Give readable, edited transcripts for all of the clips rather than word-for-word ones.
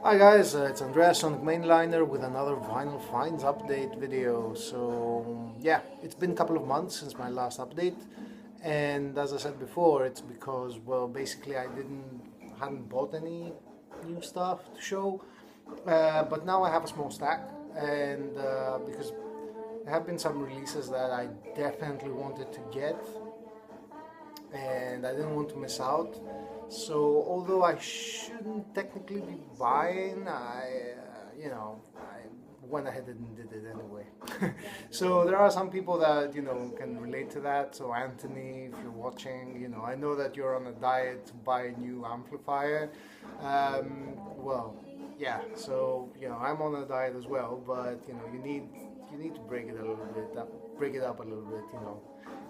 Hi guys, it's Andreas Sonic Mainliner with another Vinyl Finds update video. So yeah, it's been a couple of months since my last update, and as I said before, it's because, well, basically I hadn't bought any new stuff to show, but now I have a small stack, and because there have been some releases that I definitely wanted to get and I didn't want to miss out. So although I shouldn't technically be buying, I went ahead and did it anyway. So there are some people that can relate to that. So Anthony, if you're watching, I know that you're on a diet to buy a new amplifier. Well, yeah. So I'm on a diet as well, but you need to break it a little bit, break it up a little bit,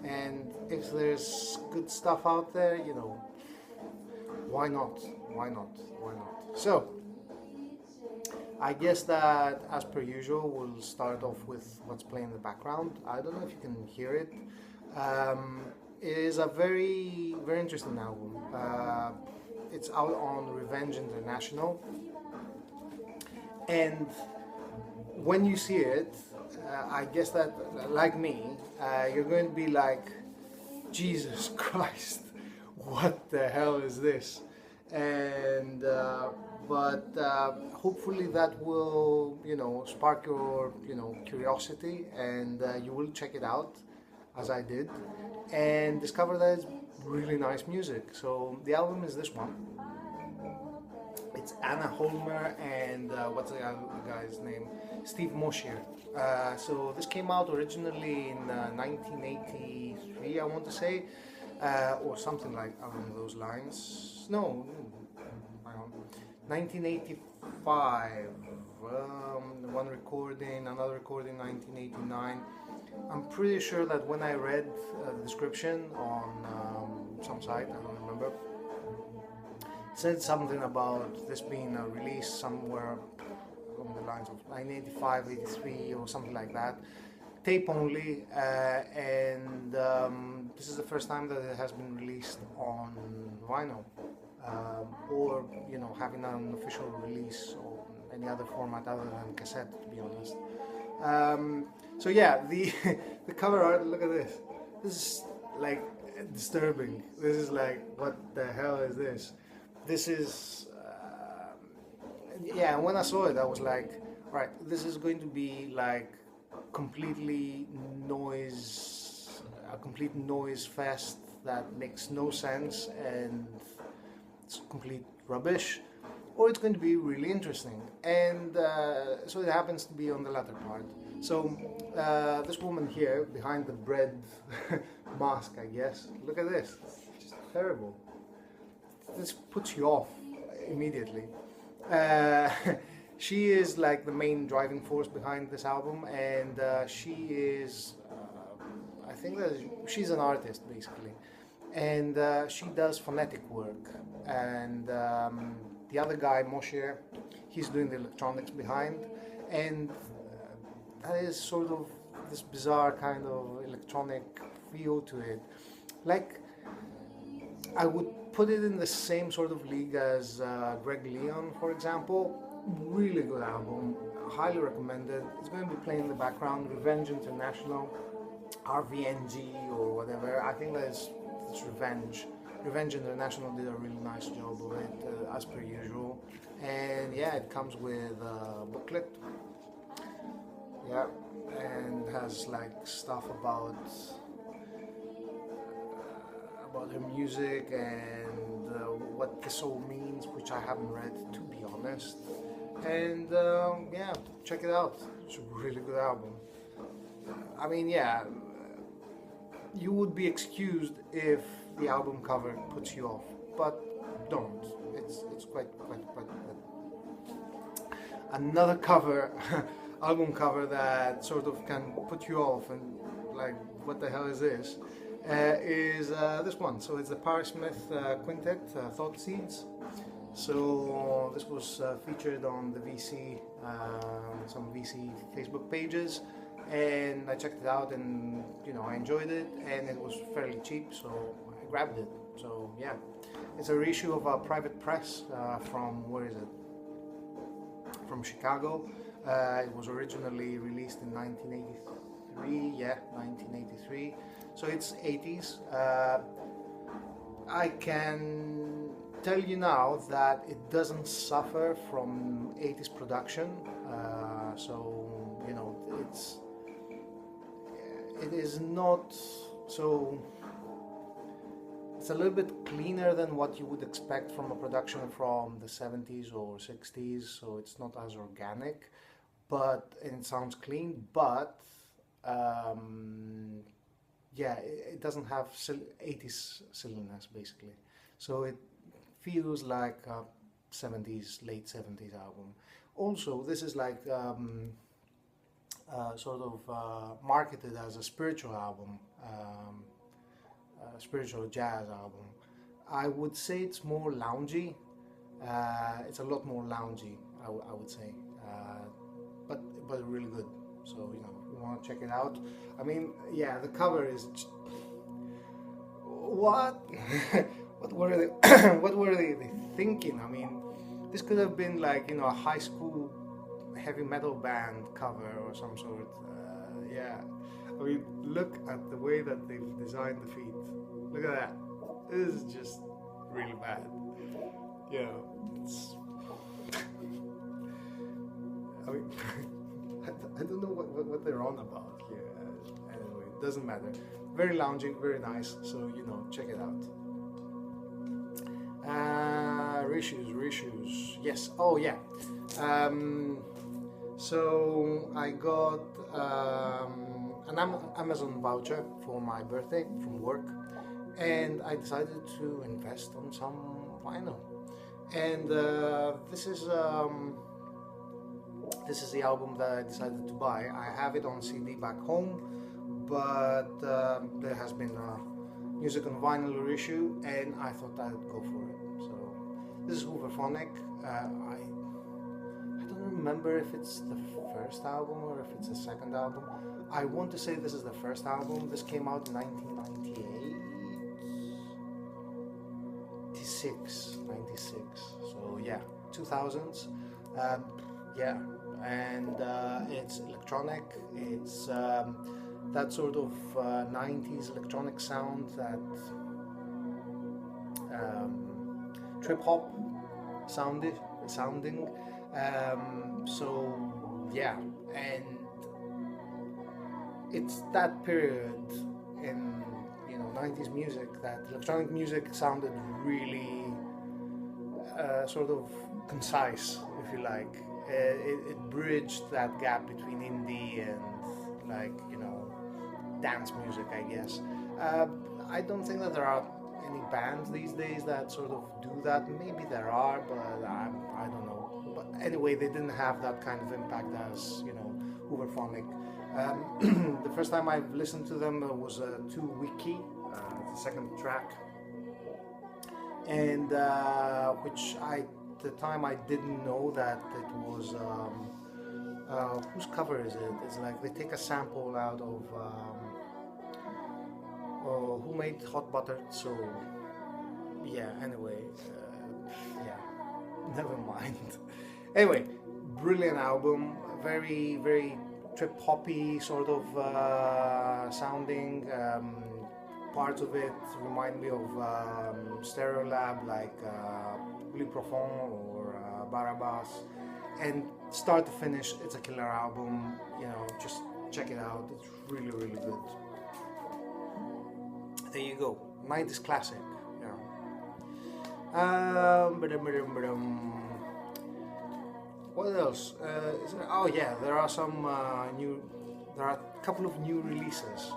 And if there's good stuff out there, why not? Why not? Why not? So, I guess that as per usual, we'll start off with what's playing in the background. I don't know if you can hear it. It is a very, very interesting album. It's out on Revenge International. And when you see it, I guess that, like me, you're going to be like, Jesus Christ, what the hell is this? And but hopefully that will spark your curiosity, and you will check it out as I did and discover that it's really nice music. So the album is this one. It's Anna Holmer and what's the guy's name? Steve Mosher. So this came out originally in 1983, I want to say, or something like along those lines. No, hang on. 1985. One recording, another recording, 1989. I'm pretty sure that when I read the description on some site, I don't remember, said something about this being a release somewhere along the lines of 1985, 83 or something like that, tape only, and this is the first time that it has been released on vinyl, or having an official release or any other format other than cassette, to be honest. So yeah, the the cover art, look at this. This is like disturbing. This is like, what the hell is this? This is, yeah, when I saw it, I was like, right, this is going to be like a complete noise fest that makes no sense and it's complete rubbish, or it's going to be really interesting. And so it happens to be on the latter part. So this woman here, behind the bread mask, I guess, look at this, it's just terrible. This puts you off immediately. She is like the main driving force behind this album, and she is, I think that she's an artist basically, and she does phonetic work. And the other guy, Moshe, he's doing the electronics behind, and that is sort of this bizarre kind of electronic feel to it. Like, I would put it in the same sort of league as Greg Leon, for example. Really good album, highly recommended. It's going to be playing in the background. Revenge International, RVNG or whatever. I think that it's Revenge. Revenge International did a really nice job of it, as per usual. And yeah, it comes with a booklet. Yeah, and has like stuff about her music and what this all means, which I haven't read, to be honest. And yeah, check it out. It's a really good album. I mean, yeah, you would be excused if the album cover puts you off, but don't. It's quite good. Another cover, album cover that sort of can put you off and like, what the hell is this? Is this one. So it's the Paris Smith Quintet, Thought Seeds. So this was featured on the VC, some VC Facebook pages, and I checked it out, and I enjoyed it, and it was fairly cheap, so I grabbed it. So yeah, it's a reissue of a private press from, where is it? from Chicago. It was originally released in 1983, yeah, 1983. So it's 80s. I can tell you now that it doesn't suffer from 80s production. So, you know, it is not so. It's a little bit cleaner than what you would expect from a production from the 70s or 60s, so it's not as organic, and it sounds clean, but yeah, it doesn't have 80s silliness basically. So it feels like a 70s, late 70s album. Also, this is like sort of marketed as a spiritual album. Spiritual jazz album. I would say it's more loungy. It's a lot more loungy, I would say, but really good. So, you know, you want to check it out. I mean, yeah, the cover is what what were they what were they thinking? I mean, this could have been like, you know, a high school heavy metal band cover or some sort. Yeah, I mean, look at the way that they've designed the feet. Look at that. This is just really bad. Yeah, it's. I mean, I don't know what they're on about here. Anyway, it doesn't matter. Very loungy, very nice. So, you know, check it out. Reshus. Yes. Oh, yeah. So I got an Amazon voucher for my birthday from work, and I decided to invest on some vinyl. And this is the album that I decided to buy. I have it on CD back home, but there has been a music on vinyl reissue, and I thought I'd go for it. So this is Hooverphonic. I don't remember if it's the first album or if it's the second album. I want to say this is the first album. This came out in 96. So yeah, 2000s. Yeah, and it's electronic. It's that sort of 90s electronic sound, that trip hop sounding. So yeah, and it's that period in, you know, 90s music that electronic music sounded really sort of concise, if you like. It bridged that gap between indie and, like, you know, dance music, I guess. I don't think that there are any bands these days that sort of do that. Maybe there are, but I don't know. But anyway, they didn't have that kind of impact as, you know, Hooverphonic. The first time I listened to them was to Wiki, the second track, and which at the time I didn't know that it was. Whose cover is it? It's like they take a sample out of Who Made Hot Buttered Soul. Yeah, anyway, yeah, never mind. Anyway, brilliant album, very, very trip hoppy sort of sounding. Parts of it remind me of Stereolab, like Blue Profond or Barabas. And start to finish, it's a killer album. You know, just check it out. It's really, really good. There you go, 90s classic. Yeah. What else? Oh yeah, there are some there are a couple of new releases.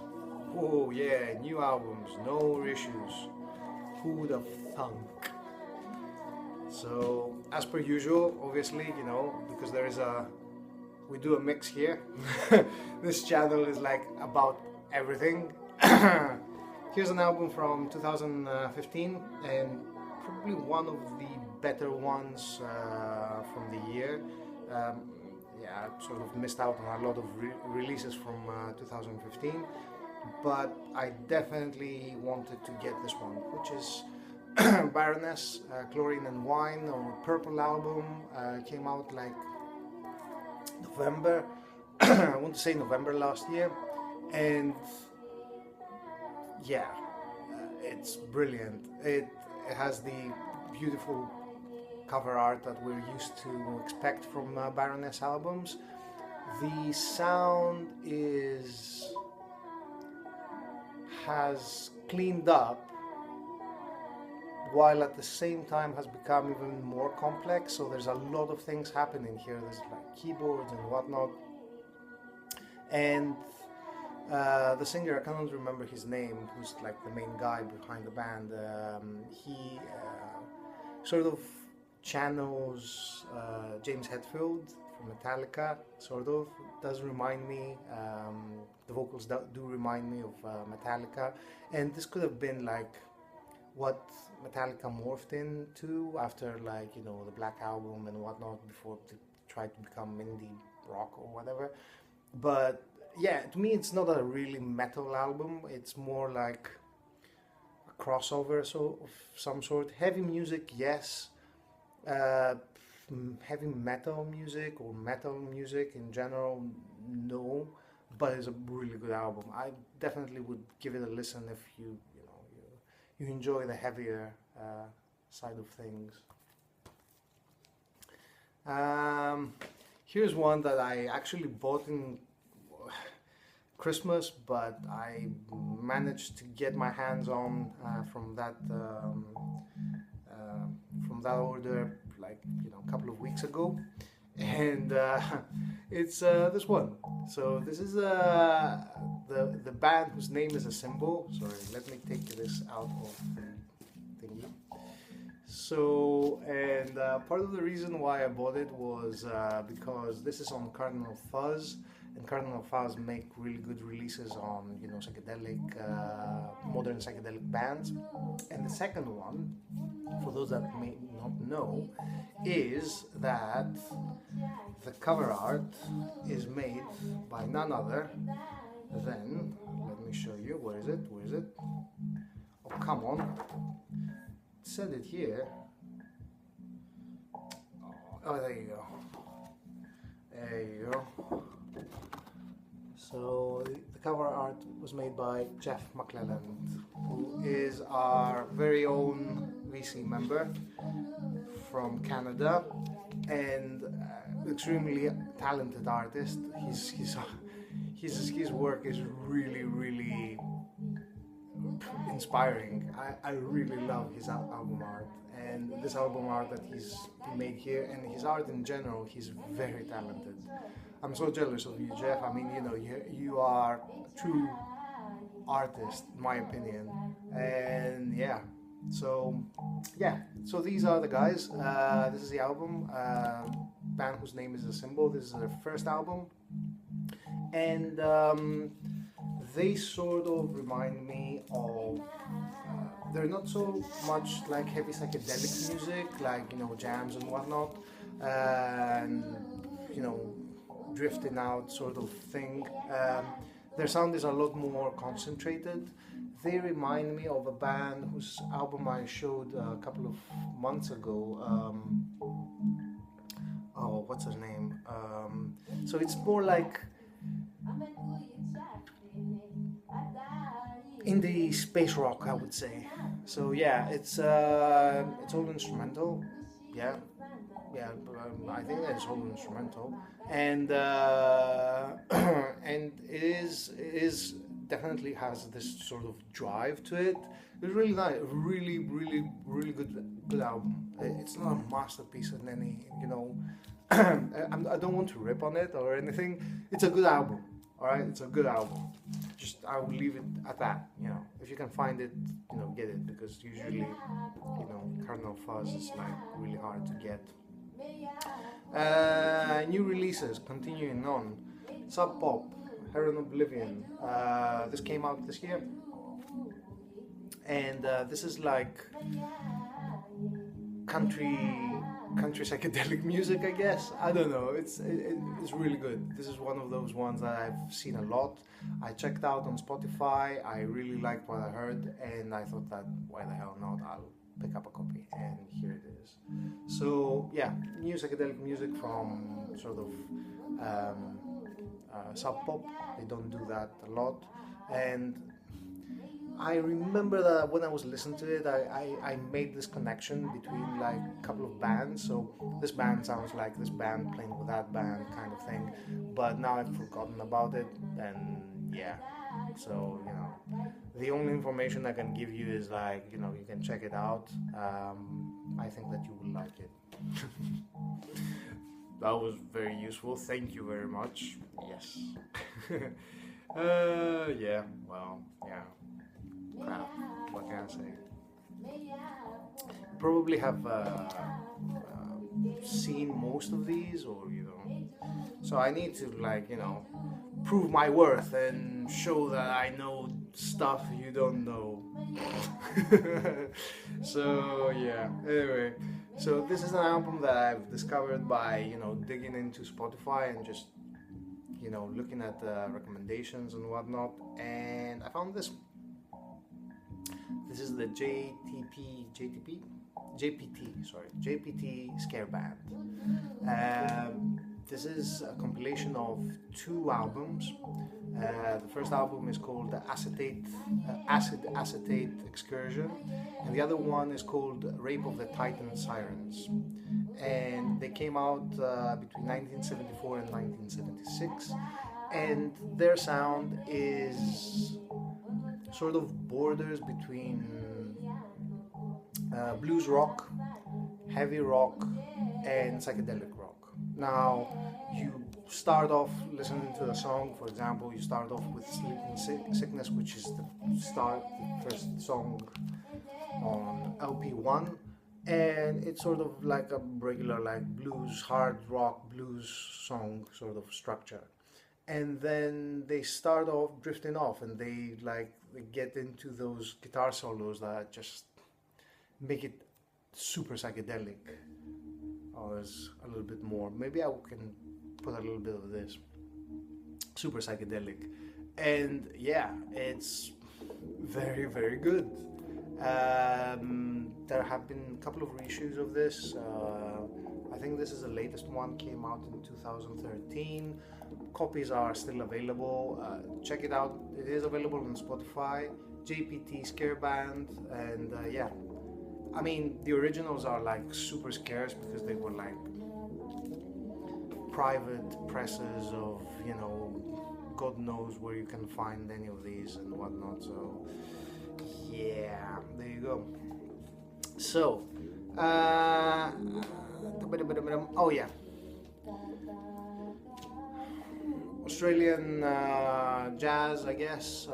Oh yeah, new albums, no reissues. Who would have thunk? So, as per usual, obviously, you know, because we do a mix here. This channel is like about everything. Here's an album from 2015, and probably one of the better ones from the year. Yeah, I sort of missed out on a lot of releases from 2015, but I definitely wanted to get this one, which is Baroness, Chlorine and Wine, or Purple album. Came out like November. I want to say November last year, and yeah, it's brilliant. It has the beautiful cover art that we're used to expect from Baroness albums. The sound has cleaned up, while at the same time has become even more complex. So there's a lot of things happening here. There's like keyboards and whatnot, and the singer, I cannot remember his name, who's like the main guy behind the band. He sort of channels James Hetfield from Metallica, sort of. Does remind me, the vocals do remind me of Metallica, and this could have been like what Metallica morphed into after, like, you know, the Black Album and whatnot, before they tried to become indie rock or whatever. But yeah, to me it's not a really metal album, it's more like a crossover of some sort. Heavy music, yes. Heavy metal music or metal music in general, no. But it's a really good album. I definitely would give it a listen if you enjoy the heavier side of things. Here's one that I actually bought in Christmas, but I managed to get my hands on from that order, like, you know, a couple of weeks ago, and it's this one. So this is the band whose name is a symbol. Sorry, let me take this out of the thingy. So, and part of the reason why I bought it was because this is on Cardinal Fuzz, and Cardinal Fuzz make really good releases on, you know, psychedelic, modern psychedelic bands. And the second one, for those that may not know, is that the cover art is made by none other than, let me show you, where is it? Oh, come on. It said it here. Oh, there you go. There you go. So the cover art was made by Jeff McClelland, who is our very own VC member from Canada, and extremely talented artist. His work is really inspiring. I really love his album art, and this album art that he's made here, and his art in general. He's very talented. I'm so jealous of you, Jeff. I mean, you know, you are a true artist, in my opinion. And yeah, so these are the guys. This is the album. Band whose name is a symbol. This is their first album, and they sort of remind me of. They're not so much like heavy psychedelic music, like, you know, jams and whatnot, and, you know, drifting out sort of thing. Their sound is a lot more concentrated. They remind me of a band whose album I showed a couple of months ago. Oh, what's her name? So it's more like indie space rock, I would say. So yeah, it's all instrumental. Yeah, I think it's all instrumental, and and it is definitely has this sort of drive to it. It's really nice, really good album. It's not a masterpiece in any, you know. I don't want to rip on it or anything. It's a good album. All right, it's a good album. Just I will leave it at that. You know, if you can find it, you know, get it, because usually, you know, Cardinal Fuzz is like really hard to get. New releases, continuing on. Sub Pop, Heron Oblivion. This came out this year, and this is like country psychedelic music, I guess. I don't know. It's really good. This is one of those ones that I've seen a lot. I checked out on Spotify. I really liked what I heard, and I thought that why the hell not? I'll pick up a copy, and here it is. So yeah, new psychedelic music from sort of sub pop. They don't do that a lot, and I remember that when I was listening to it, I made this connection between like a couple of bands. So this band sounds like this band playing with that band kind of thing, but now I've forgotten about it, and yeah. So, you know, the only information I can give you is like, you know, you can check it out. I think that you will like it. That was very useful. Thank you very much. Yes. Yeah, well, yeah. Crap. What can I say? Probably have seen most of these, or you know. So I need to, like, you know, prove my worth and show that I know stuff you don't know. So yeah. Anyway, so this is an album that I've discovered by, you know, digging into Spotify and just, you know, looking at the recommendations and whatnot, and I found this. This is the JPT Scare Band. This is a compilation of 2 albums. The first album is called Acid Acetate Excursion, and the other one is called Rape of the Titan Sirens. And they came out between 1974 and 1976, and their sound is sort of borders between blues rock, heavy rock, and psychedelic rock. Now, you start off listening to the song. For example, you start off with Sleeping Sickness, which is the first song on LP1, and it's sort of like a regular like blues, hard rock blues song sort of structure. And then they start off drifting off, and they get into those guitar solos that just make it super psychedelic. Or there's a little bit more. Maybe I can put a little bit of this. Super psychedelic. And yeah, it's very, very good. There have been a couple of reissues of this. I think this is the latest one, came out in 2013. Copies are still available. Check it out. It is available on Spotify. JPT Scare Band, and yeah. I mean, the originals are like super scarce because they were like private presses of, you know, God knows where you can find any of these and whatnot. So yeah, there you go. So oh yeah, Australian jazz, I guess.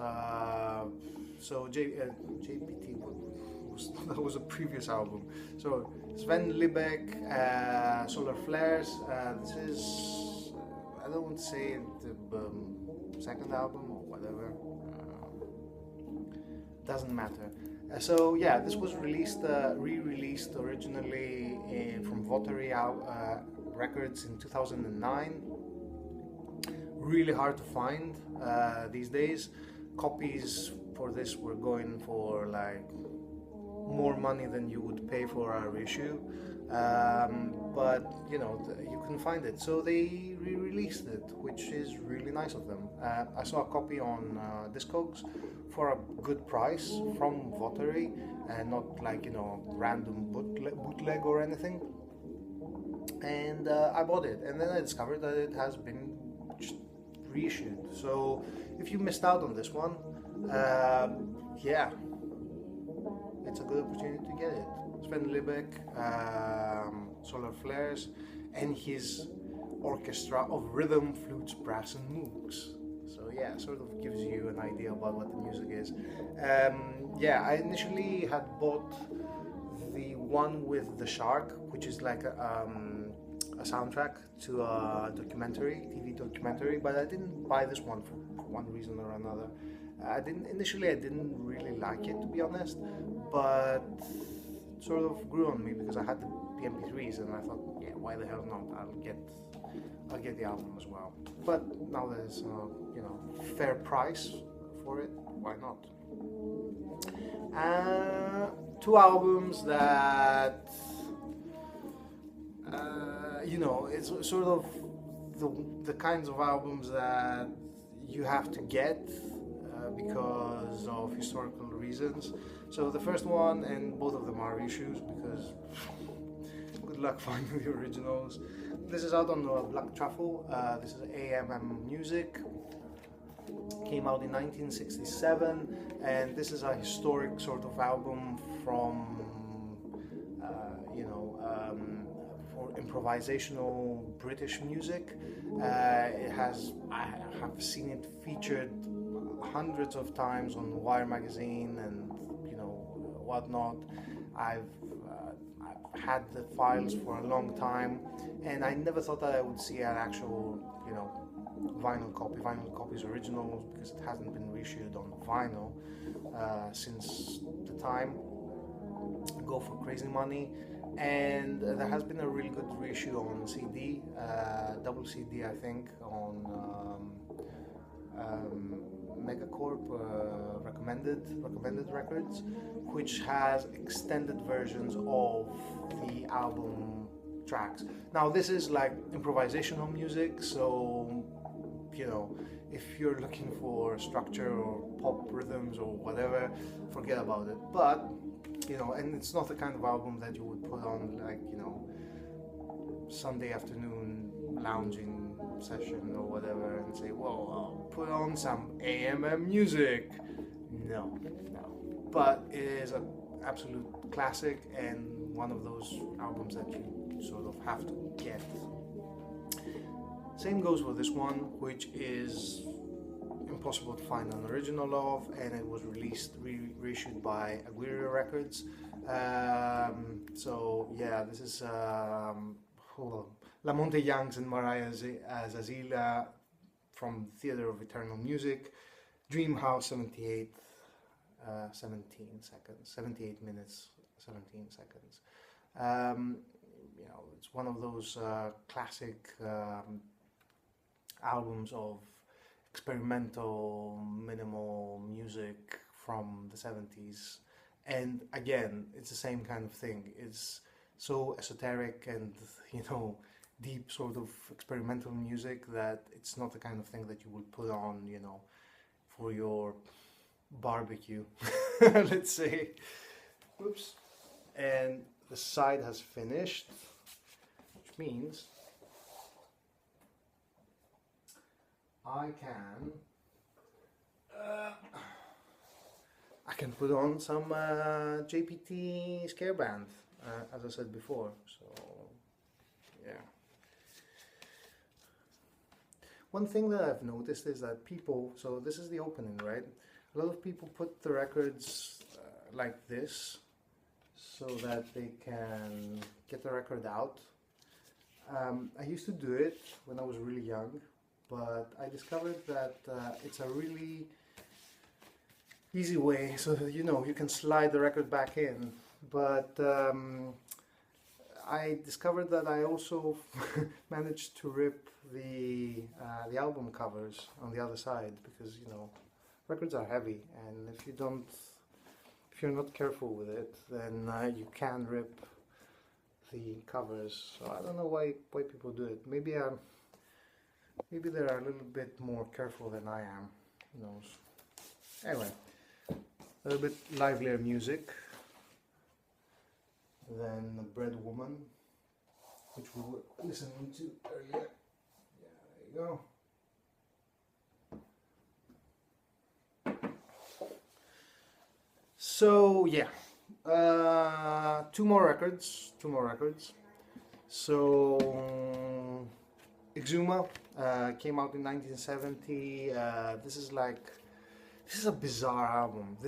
So JPT, that was a previous album. So Sven Liebeck, Solar Flares. This is, I don't want to say the second album or whatever. Doesn't matter. So yeah, this was released, re-released originally from Votary Records in 2009. Really hard to find these days. Copies for this were going for like more money than you would pay for a reissue, but you know, you can find it. So they re-released it, which is really nice of them. I saw a copy on Discogs for a good price from Votary, and not like, you know, random bootleg or anything. And I bought it, and then I discovered that it has been just reissued. So if you missed out on this one, yeah, it's a good opportunity to get it. Sven Liebeck, Solar Flares, and his orchestra of rhythm, flutes, brass, and moogs. So yeah, sort of gives you an idea about what the music is. Yeah, I initially had bought the one with the shark, which is like a soundtrack to a documentary, TV documentary, but I didn't buy this one for one reason or another. I didn't really like it, to be honest, but it sort of grew on me because I had the MP3s, and I thought, yeah, why the hell not? I'll get the album as well. But now there's you know, fair price for it. Why not? two albums that you know, it's sort of the kinds of albums that you have to get because of historical reasons. So the first one, and both of them are reissues because good luck finding the originals. This is out on Black Truffle. This is AMM Music. Came out in 1967, and this is a historic sort of album from for improvisational British music. It has, I have seen it featured hundreds of times on Wire magazine and whatnot. I've had the files for a long time, and I never thought that I would see an actual vinyl copy. Vinyl copies originals, because it hasn't been reissued on vinyl since the time. Go for crazy money. And there has been a really good reissue on CD, double CD I think, on Megacorp recommended records, which has extended versions of the album tracks. Now this is like improvisational music, so if you're looking for structure or pop rhythms or whatever, forget about it. But and it's not the kind of album that you would put on like Sunday afternoon lounging session or whatever and say, well, I'll put on some AMM music. No. But it is an absolute classic and one of those albums that you sort of have to get. Same goes with this one, which is impossible to find an original of, and it was reissued by Aguirre Records. So yeah, this is Lamonte Young's and Mariah Zazila from Theater of Eternal Music, Dream House 78 seconds, 78 minutes, 17 seconds. It's one of those classic albums of experimental minimal music from the 70s, and again it's the same kind of thing. It's so esoteric and deep sort of experimental music that it's not the kind of thing that you would put on for your barbecue let's say. Oops. And the side has finished, which means I can put on some JPT Scare Band, as I said before. So yeah. One thing that I've noticed is that people, so this is the opening, right? A lot of people put the records like this so that they can get the record out. I used to do it when I was really young, but I discovered that it's a really easy way, so that, you can slide the record back in. But I discovered that I also managed to rip the album covers on the other side, because records are heavy, and if you're not careful with it, then you can rip the covers. So I don't know why people do it. Maybe they're a little bit more careful than I am. Who knows? Anyway, a little bit livelier music than The Bread Woman, which we were listening to earlier. Yeah, there you go. So yeah, two more records. So Exuma came out in 1970. This is a bizarre album.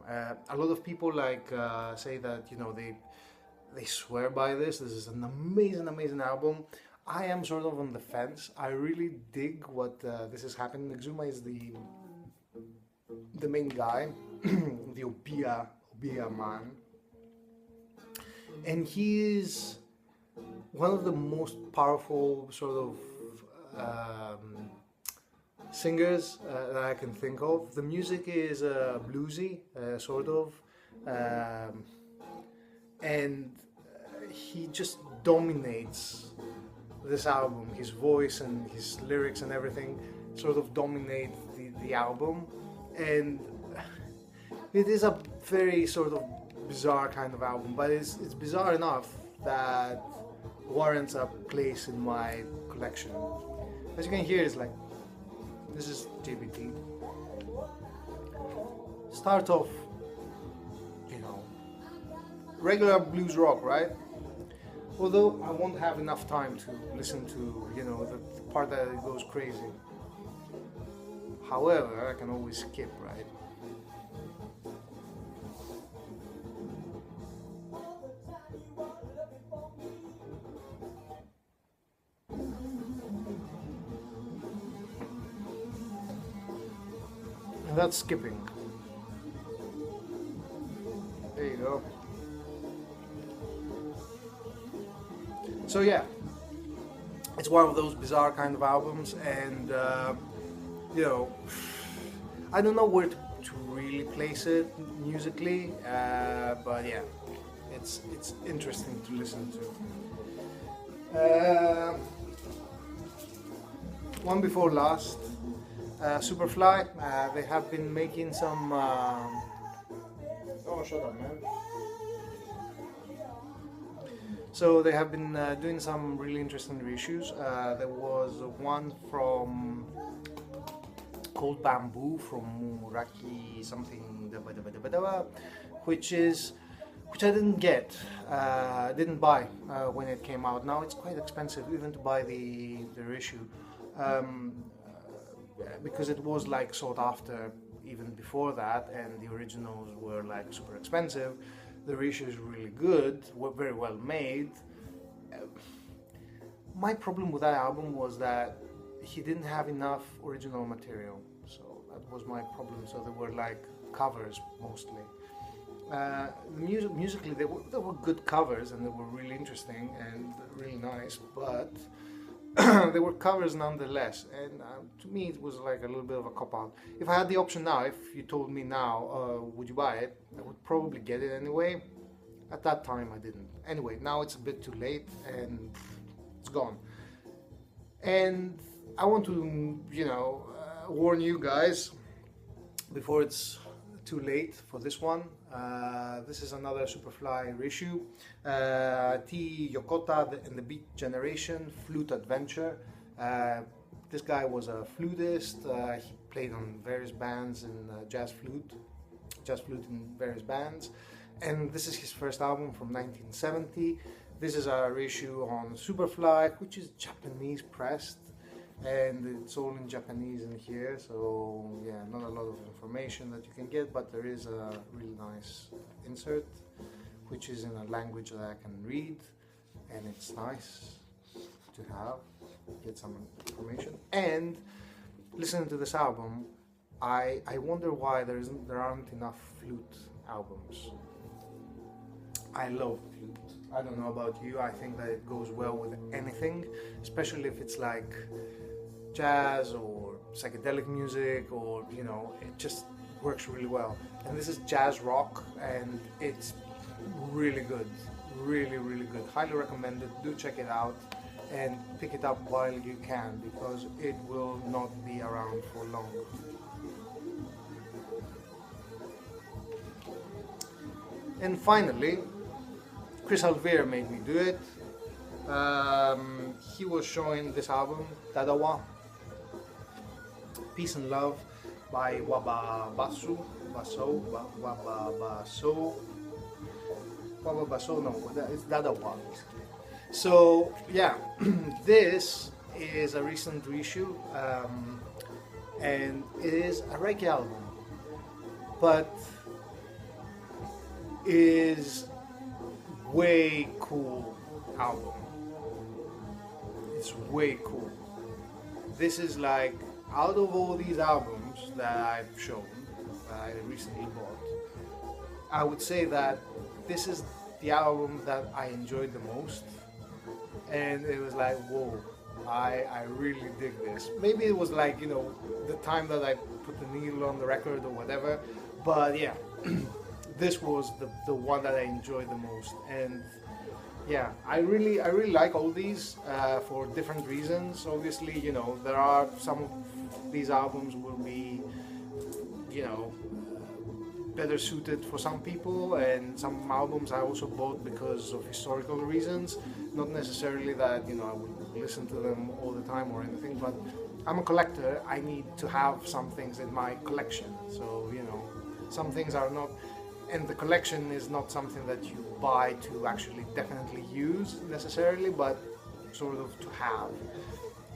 A lot of people say that they swear by this. This is an amazing album. I am sort of on the fence. I really dig what this is happening. Exuma is the main guy, the Obia man, and he is one of the most powerful sort of singers that I can think of. The music is bluesy, sort of. um, and he just dominates this album. His voice and his lyrics and everything sort of dominate the album, and it is a very sort of bizarre kind of album, but it's bizarre enough that warrants a place in my collection. As you can hear, it's like, this is JBT. Start off, you know, regular blues rock, right? Although I won't have enough time to listen to, you know, the part that it goes crazy. However, I can always skip, right? And that's skipping. There you go. So yeah, it's one of those bizarre kind of albums, and you know, I don't know where to really place it musically, but yeah, it's interesting to listen to. One before last, Superfly. They have been making some. Oh, shut up, man. So they have been doing some really interesting reissues. There was one from called Bamboo from Muraki something, which I didn't get, didn't buy when it came out. Now it's quite expensive even to buy the reissue, because it was like sought after even before that, and the originals were like super expensive. The reissue is really good, very well made. My problem with that album was that he didn't have enough original material, so that was my problem. So they were like covers mostly. Musically, they were good covers, and they were really interesting and really nice, but they were covers nonetheless, and to me it was like a little bit of a cop-out. If I had the option now, if you told me now, would you buy it, I would probably get it anyway. At that time I didn't. Anyway, now it's a bit too late and it's gone. And I want to, you know, warn you guys before it's too late for this one. This is another Superfly reissue. T. Yokota and the Beat Generation Flute Adventure. This guy was a flutist. He played on various bands in jazz flute in various bands. And this is his first album from 1970. This is a reissue on Superfly, which is Japanese pressed, and it's all in Japanese in here, so yeah, not a lot of information that you can get, but there is a really nice insert, which is in a language that I can read, and it's nice to have, get some information. And listening to this album, I wonder why there aren't enough flute albums. I love flute. I don't know about you, I think that it goes well with anything, especially if it's like jazz or psychedelic music, or, you know, it just works really well. And this is jazz rock, and it's really good, really good. Highly recommended. Do check it out and pick it up while you can, because it will not be around for long. And finally, Chris Alvear made me do it. He was showing this album, Dadawa, Peace and Love by Waba Basu, no, it's Dadawa. So yeah, this is a recent reissue, and it is a reggae album, but is way cool album. It's way cool. This is like, out of all these albums that I've shown, that I recently bought, I would say that this is the album that I enjoyed the most, and it was like, whoa, I really dig this. Maybe it was like, you know, the time that I put the needle on the record or whatever, but yeah, this was the one that I enjoyed the most. And yeah, I really like all these for different reasons. Obviously, you know, there are some of these albums will be, you know, better suited for some people, and some albums I also bought because of historical reasons. Not necessarily that, you know, I would listen to them all the time or anything, but I'm a collector. I need to have some things in my collection. So, you know, some things are not, and the collection is not something that you buy to actually definitely use necessarily, but sort of to have.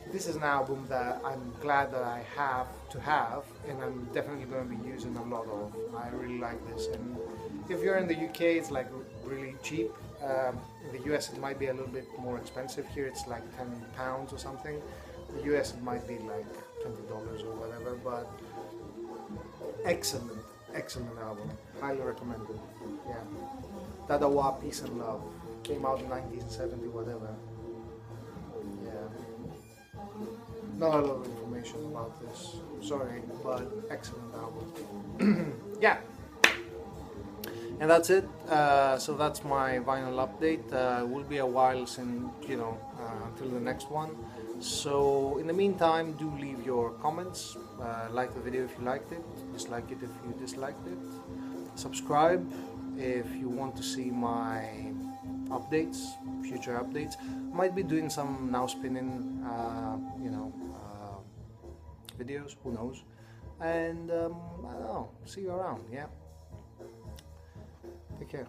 This is an album that I'm glad that I have to have, and I'm definitely going to be using a lot of. I really like this, and if you're in the UK, it's like really cheap. In the US, it might be a little bit more expensive. Here, it's like £10 or something. In the US, it might be like $20 or whatever. But excellent, excellent album. Highly recommended. Yeah, Dadawa, Peace and Love came out in 1970, whatever. Not a lot of information about this, sorry, but excellent album. Yeah, and that's it. So that's my vinyl update. It will be a while since, you know, until the next one. So in the meantime, do leave your comments. Like the video if you liked it, dislike it if you disliked it. Subscribe if you want to see my updates, future updates. Might be doing some now spinning, you know, videos, who knows. And I don't know, see you around. Yeah, take care.